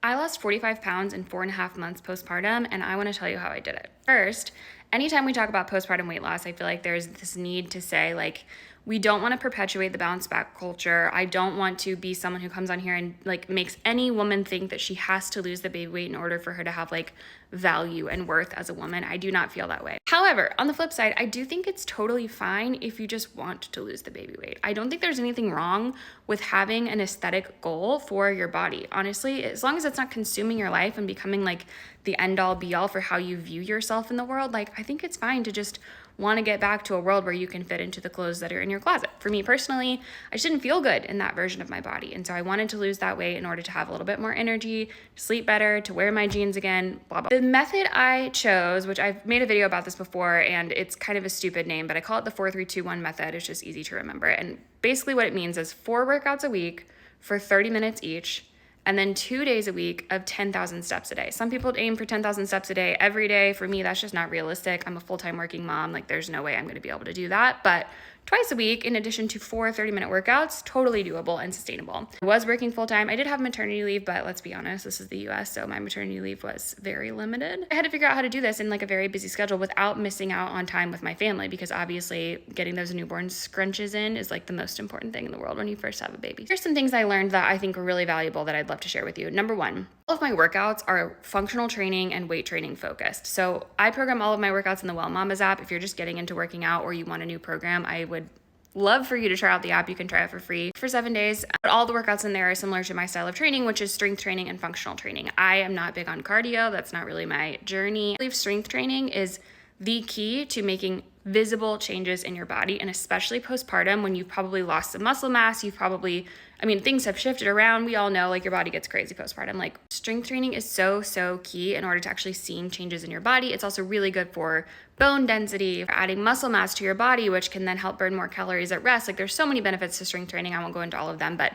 I lost 45 pounds in 4.5 months postpartum, and I want to tell you how I did it. First, anytime we talk about postpartum weight loss, I feel like there's this need to say, like, we don't want to perpetuate the bounce back culture. I don't want to be someone who comes on here and like makes any woman think that she has to lose the baby weight in order for her to have like value and worth as a woman. I do not feel that way. However, on the flip side, I do think it's totally fine if you just want to lose the baby weight. I don't think there's anything wrong with having an aesthetic goal for your body. Honestly, as long as it's not consuming your life and becoming like the end all be all for how you view yourself in the world, like I think it's fine to just want to get back to a world where you can fit into the clothes that are in your closet. For me personally, I just didn't feel good in that version of my body. And so I wanted to lose that weight in order to have a little bit more energy, to sleep better, to wear my jeans again, blah, blah. The method I chose, which I've made a video about this before, and it's kind of a stupid name, but I call it the 4-3-2-1 method. It's just easy to remember. And basically what it means is 4 workouts a week for 30 minutes each, and then 2 days a week of 10,000 steps a day. Some people aim for 10,000 steps a day every day. For me, that's just not realistic. I'm a full-time working mom. Like there's no way I'm gonna be able to do that. But twice a week, in addition to 4 30-minute workouts, totally doable and sustainable. I was working full-time. I did have maternity leave, but let's be honest, this is the US, so my maternity leave was very limited. I had to figure out how to do this in like a very busy schedule without missing out on time with my family, because obviously getting those newborn scrunches in is like the most important thing in the world when you first have a baby. Here's some things I learned that I think are really valuable that I'd love to share with you. Number one, all of my workouts are functional training and weight training focused. So I program all of my workouts in the WellMamas app. If you're just getting into working out or you want a new program, I would love for you to try out the app. You can try it for free for 7 days. But all the workouts in there are similar to my style of training, which is strength training and functional training. I am not big on cardio. That's not really my journey. I believe strength training is the key to making visible changes in your body, and especially postpartum when you've probably lost some muscle mass, things have shifted around. We all know like your body gets crazy postpartum. Like strength training is so key in order to actually seeing changes in your body. It's also really good for bone density, for adding muscle mass to your body, which can then help burn more calories at rest. Like there's so many benefits to strength training. I won't go into all of them, but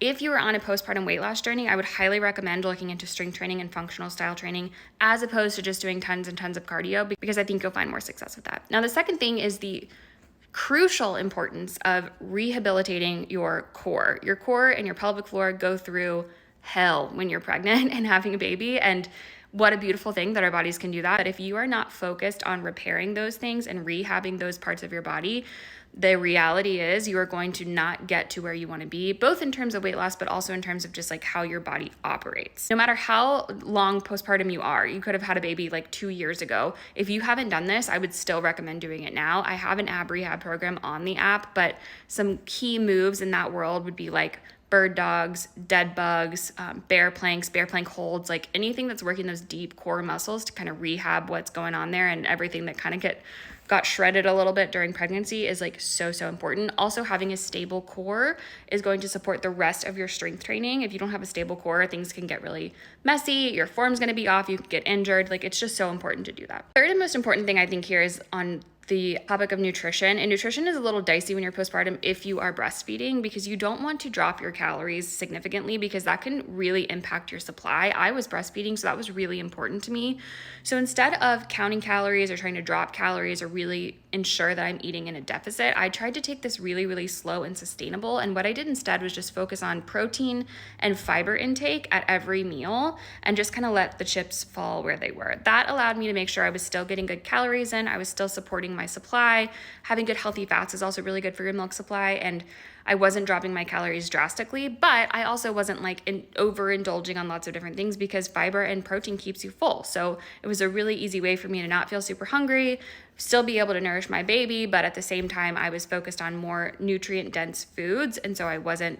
if you are on a postpartum weight loss journey, I would highly recommend looking into strength training and functional style training as opposed to just doing tons and tons of cardio, because I think you'll find more success with that. Now, the second thing is the crucial importance of rehabilitating your core. Your core and your pelvic floor go through hell when you're pregnant and having a baby, and what a beautiful thing that our bodies can do that. But if you are not focused on repairing those things and rehabbing those parts of your body, the reality is you are going to not get to where you want to be, both in terms of weight loss, but also in terms of just like how your body operates. No matter how long postpartum you are, you could have had a baby like 2 years ago. If you haven't done this, I would still recommend doing it now. I have an ab rehab program on the app, but some key moves in that world would be like bird dogs, dead bugs, bear plank holds, like anything that's working those deep core muscles to kind of rehab what's going on there, and everything that kind of got shredded a little bit during pregnancy is like so important. Also, having a stable core is going to support the rest of your strength training. If you don't have a stable core, things can get really messy. Your form's going to be off. You could get injured. Like it's just so important to do that. Third and most important thing I think here is on the topic of nutrition. And nutrition is a little dicey when you're postpartum if you are breastfeeding, because you don't want to drop your calories significantly, because that can really impact your supply. I was breastfeeding, so that was really important to me. So instead of counting calories or trying to drop calories or really ensure that I'm eating in a deficit, I tried to take this really slow and sustainable. And what I did instead was just focus on protein and fiber intake at every meal and just kind of let the chips fall where they were. That allowed me to make sure I was still getting good calories in. I was still supporting my supply. Having good healthy fats is also really good for your milk supply, and I wasn't dropping my calories drastically, but I also wasn't like overindulging on lots of different things, because fiber and protein keeps you full. So it was a really easy way for me to not feel super hungry, still be able to nourish my baby, but at the same time I was focused on more nutrient dense foods, and so I wasn't,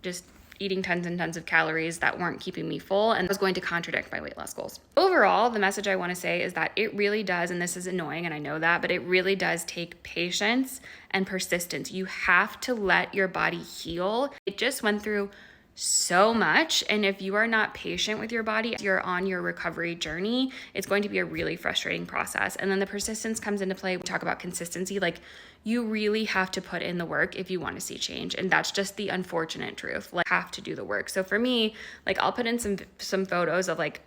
just eating tons and tons of calories that weren't keeping me full and was going to contradict my weight loss goals. Overall, the message I want to say is that it really does, and this is annoying and I know that, but it really does take patience and persistence. You have to let your body heal. It just went through so much, and if you are not patient with your body, you're on your recovery journey, it's going to be a really frustrating process. And then the persistence comes into play. We talk about consistency. Like, you really have to put in the work if you want to see change, and that's just the unfortunate truth. Like, have to do the work. So for me, like, I'll put in some photos of like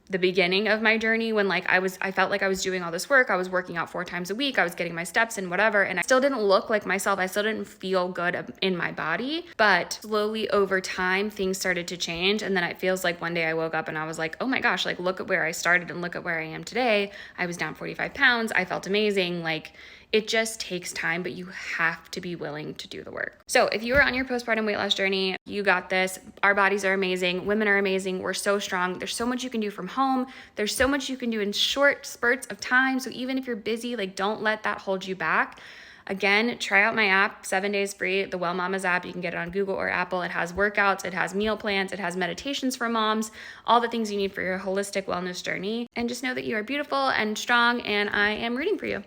the beginning of my journey when like I felt like I was doing all this work. I was working out 4 times a week. I was getting my steps in, whatever. And I still didn't look like myself. I still didn't feel good in my body. But slowly over time, things started to change. And then it feels like one day I woke up and I was like, oh my gosh, like look at where I started and look at where I am today. I was down 45 pounds. I felt amazing. Like, it just takes time, but you have to be willing to do the work. So if you are on your postpartum weight loss journey, you got this. Our bodies are amazing. Women are amazing. We're so strong. There's so much you can do from home. There's so much you can do in short spurts of time. So even if you're busy, like don't let that hold you back. Again, try out my app, 7 days free, the WellMamas app. You can get it on Google or Apple. It has workouts, it has meal plans, it has meditations for moms, all the things you need for your holistic wellness journey. And just know that you are beautiful and strong, and I am rooting for you.